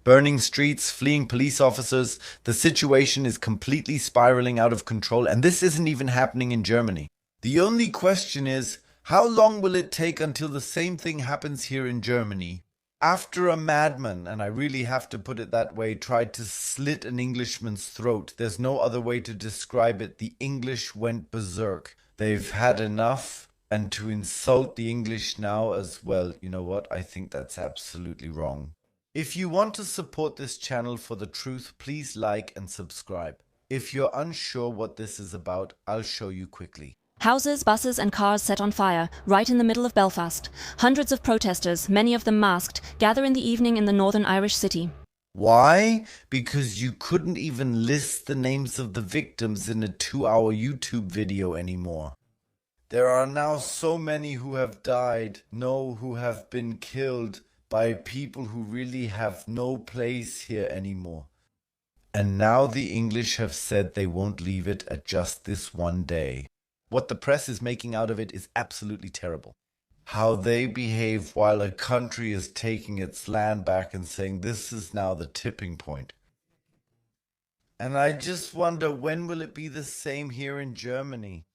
Burning streets, fleeing police officers. The situation is completely spiraling out of control, and this isn't even happening in Germany. The only question is, how long will it take until the same thing happens here in Germany? After a madman, and I really have to put it that way, tried to slit an Englishman's throat, there's no other way to describe it, the English went berserk. They've had enough, and to insult the English now as well, you know what? I think that's absolutely wrong. If you want to support this channel for the truth, please like and subscribe. If you're unsure what this is about, I'll show you quickly. Houses, buses and cars set on fire, right in the middle of Belfast. Hundreds of protesters, many of them masked, gather in the evening in the northern Irish city. Why? Because you couldn't even list the names of the victims in a 2-hour YouTube video anymore. There are now so many who have died, who have been killed by people who really have no place here anymore. And now the English have said they won't leave it at just this one day. What the press is making out of it is absolutely terrible. How they behave while a country is taking its land back and saying this is now the tipping point. And I just wonder, when will it be the same here in Germany?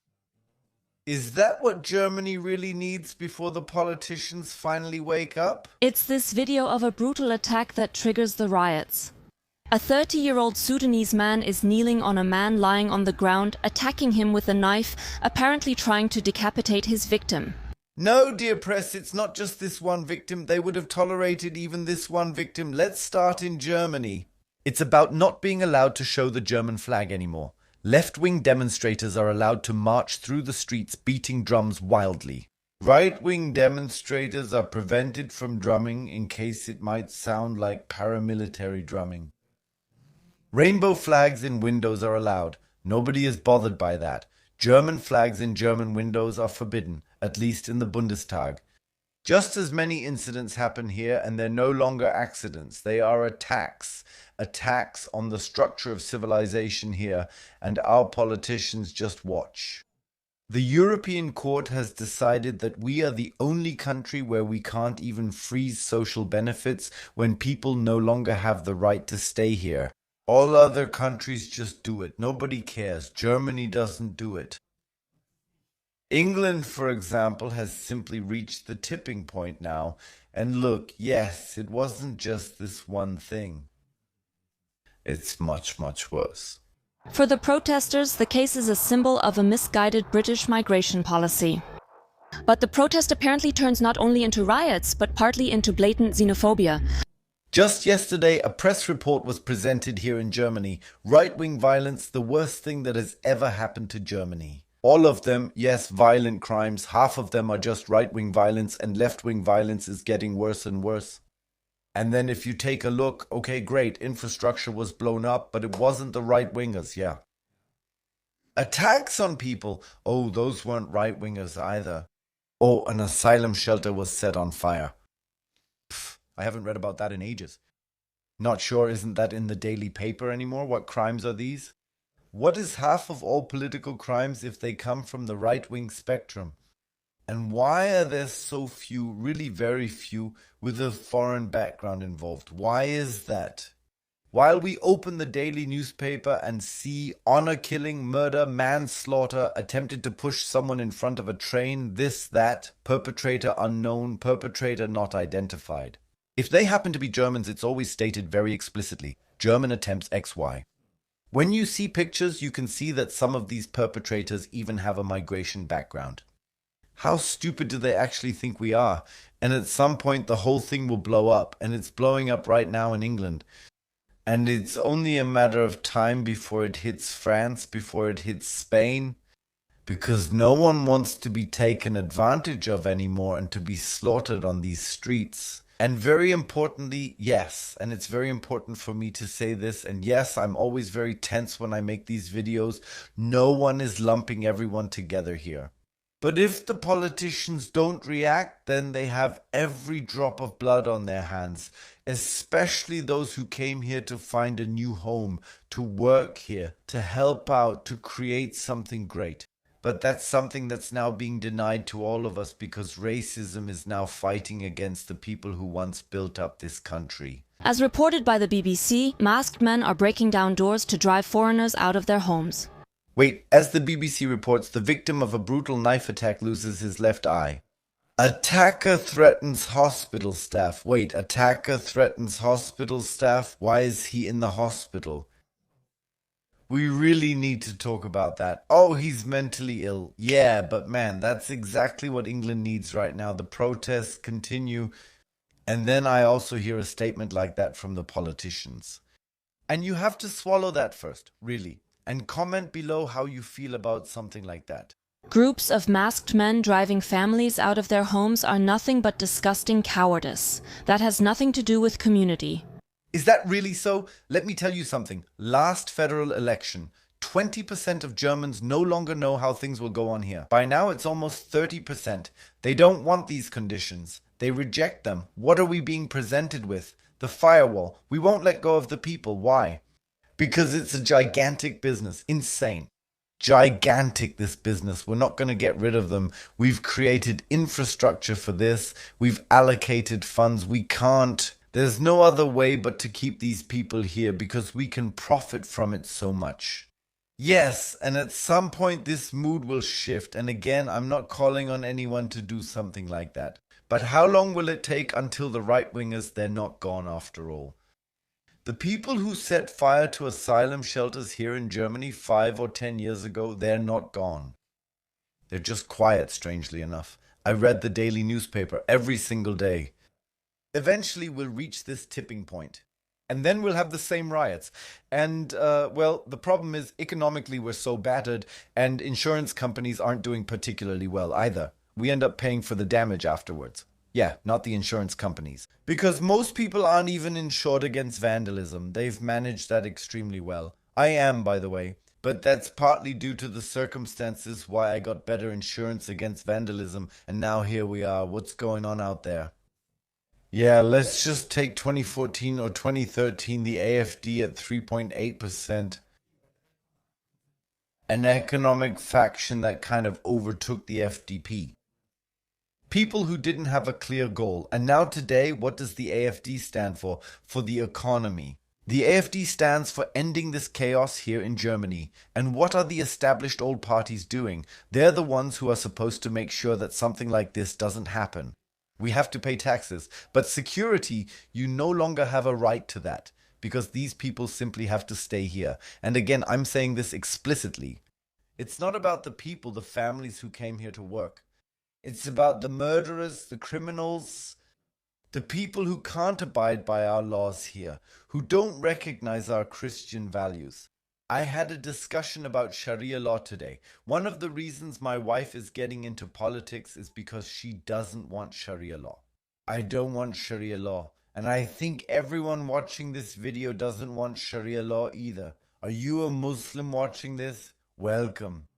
Is that what Germany really needs before the politicians finally wake up? It's this video of a brutal attack that triggers the riots. A 30-year-old Sudanese man is kneeling on a man lying on the ground, attacking him with a knife, apparently trying to decapitate his victim. No, dear press, it's not just this one victim. They would have tolerated even this one victim. Let's start in Germany. It's about not being allowed to show the German flag anymore. Left-wing demonstrators are allowed to march through the streets beating drums wildly. Right-wing demonstrators are prevented from drumming in case it might sound like paramilitary drumming. Rainbow flags in windows are allowed. Nobody is bothered by that. German flags in German windows are forbidden, at least in the Bundestag. Just as many incidents happen here, and they're no longer accidents. They are attacks. Attacks on the structure of civilization here, and our politicians just watch. The European Court has decided that we are the only country where we can't even freeze social benefits when people no longer have the right to stay here. All other countries just do it. Nobody cares. Germany doesn't do it. England, for example, has simply reached the tipping point now. And look, yes, it wasn't just this one thing. It's much, much worse. For the protesters, the case is a symbol of a misguided British migration policy. But the protest apparently turns not only into riots, but partly into blatant xenophobia. Just yesterday, a press report was presented here in Germany. Right-wing violence, the worst thing that has ever happened to Germany. All of them, yes, violent crimes. Half of them are just right-wing violence, and left-wing violence is getting worse and worse. And then if you take a look, okay, great, infrastructure was blown up, but it wasn't the right-wingers, yeah. Attacks on people, oh, those weren't right-wingers either. Oh, an asylum shelter was set on fire. Pfft, I haven't read about that in ages. Not sure, isn't that in the daily paper anymore? What crimes are these? What is half of all political crimes if they come from the right-wing spectrum? And why are there so few, really very few, with a foreign background involved? Why is that? While we open the daily newspaper and see honor killing, murder, manslaughter, attempted to push someone in front of a train, this, that, perpetrator unknown, perpetrator not identified. If they happen to be Germans, it's always stated very explicitly, German attempts XY. When you see pictures, you can see that some of these perpetrators even have a migration background. How stupid do they actually think we are? And at some point the whole thing will blow up, and it's blowing up right now in England. And it's only a matter of time before it hits France, before it hits Spain, because no one wants to be taken advantage of anymore and to be slaughtered on these streets. And very importantly, yes, and it's very important for me to say this, and yes, I'm always very tense when I make these videos, no one is lumping everyone together here. But if the politicians don't react, then they have every drop of blood on their hands, especially those who came here to find a new home, to work here, to help out, to create something great. But that's something that's now being denied to all of us because racism is now fighting against the people who once built up this country. As reported by the BBC, masked men are breaking down doors to drive foreigners out of their homes. Wait, as the BBC reports, the victim of a brutal knife attack loses his left eye. Attacker threatens hospital staff. Wait, attacker threatens hospital staff? Why is he in the hospital? We really need to talk about that. Oh, he's mentally ill. Yeah, but man, that's exactly what England needs right now. The protests continue. And then I also hear a statement like that from the politicians. And you have to swallow that first, really. And comment below how you feel about something like that. Groups of masked men driving families out of their homes are nothing but disgusting cowardice. That has nothing to do with community. Is that really so? Let me tell you something. Last federal election, 20% of Germans no longer know how things will go on here. By now, it's almost 30%. They don't want these conditions. They reject them. What are we being presented with? The firewall. We won't let go of the people. Why? Because it's a gigantic business. Insane. Gigantic, this business. We're not going to get rid of them. We've created infrastructure for this. We've allocated funds. We can't. There's no other way but to keep these people here because we can profit from it so much. Yes, and at some point this mood will shift. And again, I'm not calling on anyone to do something like that. But how long will it take until the right-wingers, they're not gone after all? The people who set fire to asylum shelters here in Germany 5 or 10 years ago, they're not gone. They're just quiet, strangely enough. I read the daily newspaper every single day. Eventually we'll reach this tipping point. And then we'll have the same riots. And, well, the problem is economically we're so battered and insurance companies aren't doing particularly well either. We end up paying for the damage afterwards. Yeah, not the insurance companies. Because most people aren't even insured against vandalism. They've managed that extremely well. I am, by the way. But that's partly due to the circumstances why I got better insurance against vandalism. And now here we are. What's going on out there? Yeah, let's just take 2014 or 2013, the AfD at 3.8%. An economic faction that kind of overtook the FDP. People who didn't have a clear goal. And now today, what does the AfD stand for? For the economy. The AfD stands for ending this chaos here in Germany. And what are the established old parties doing? They're the ones who are supposed to make sure that something like this doesn't happen. We have to pay taxes. But security, you no longer have a right to that. Because these people simply have to stay here. And again, I'm saying this explicitly. It's not about the people, the families who came here to work. It's about the murderers, the criminals, the people who can't abide by our laws here, who don't recognize our Christian values. I had a discussion about Sharia law today. One of the reasons my wife is getting into politics is because she doesn't want Sharia law. I don't want Sharia law. And I think everyone watching this video doesn't want Sharia law either. Are you a Muslim watching this? Welcome.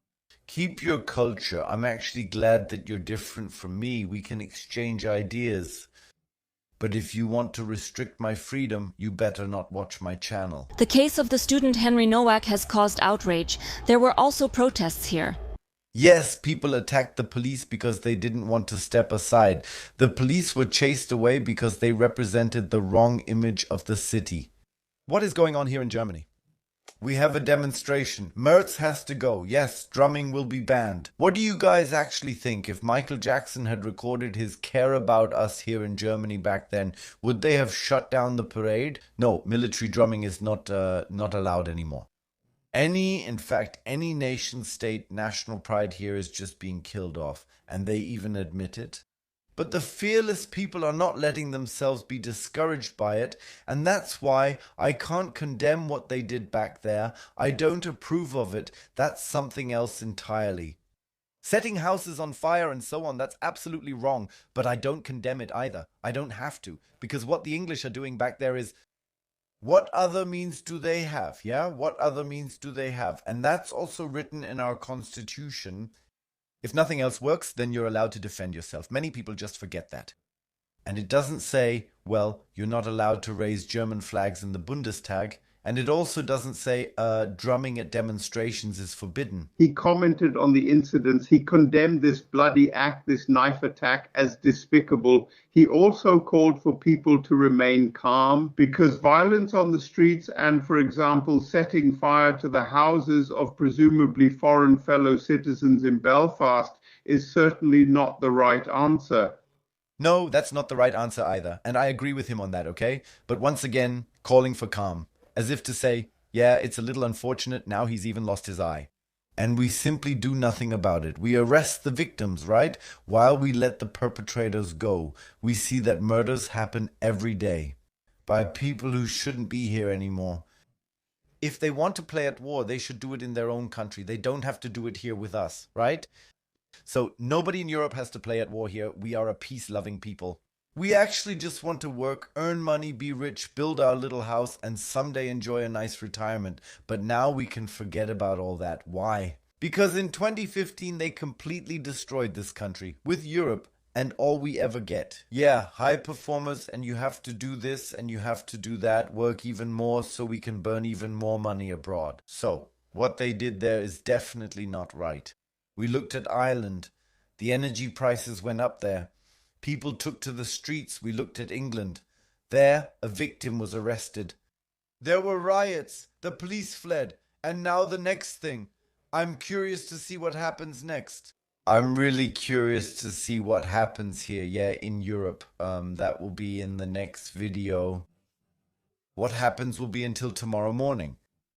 Keep your culture. I'm actually glad that you're different from me. We can exchange ideas. But if you want to restrict my freedom, you better not watch my channel. The case of the student Henry Nowak has caused outrage. There were also protests here. Yes, people attacked the police because they didn't want to step aside. The police were chased away because they represented the wrong image of the city. What is going on here in Germany? We have a demonstration. Merz has to go. Yes, drumming will be banned. What do you guys actually think? If Michael Jackson had recorded his Care About Us here in Germany back then, would they have shut down the parade? No, military drumming is not allowed anymore. In fact, any nation state national pride here is just being killed off, and they even admit it. But the fearless people are not letting themselves be discouraged by it, and that's why I can't condemn what they did back there. I don't approve of it. That's something else entirely. Setting houses on fire and so on, that's absolutely wrong, but I don't condemn it either. I don't have to, because what the English are doing back there is, what other means do they have? Yeah, what other means do they have? And that's also written in our constitution. If nothing else works, then you're allowed to defend yourself. Many people just forget that. And it doesn't say, well, you're not allowed to raise German flags in the Bundestag. And it also doesn't say drumming at demonstrations is forbidden. He commented on the incidents. He condemned this bloody act, this knife attack, as despicable. He also called for people to remain calm because violence on the streets and, for example, setting fire to the houses of presumably foreign fellow citizens in Belfast is certainly not the right answer. No, that's not the right answer either. And I agree with him on that, okay? But once again, calling for calm. As if to say, yeah, it's a little unfortunate, now he's even lost his eye. And we simply do nothing about it. We arrest the victims, right? While we let the perpetrators go. We see that murders happen every day by people who shouldn't be here anymore. If they want to play at war, they should do it in their own country. They don't have to do it here with us, right? So nobody in Europe has to play at war here. We are a peace-loving people. We actually just want to work, earn money, be rich, build our little house, and someday enjoy a nice retirement. But now we can forget about all that. Why? Because in 2015 they completely destroyed this country, with Europe, and all we ever get. Yeah, high performers, and you have to do this and you have to do that, work even more so we can burn even more money abroad. So, what they did there is definitely not right. We looked at Ireland. The energy prices went up there. People took to the streets. We looked at England. There, a victim was arrested. There were riots. The police fled. And now the next thing. I'm curious to see what happens next. I'm really curious to see what happens here, yeah, in Europe. That will be in the next video. What happens will be until tomorrow morning.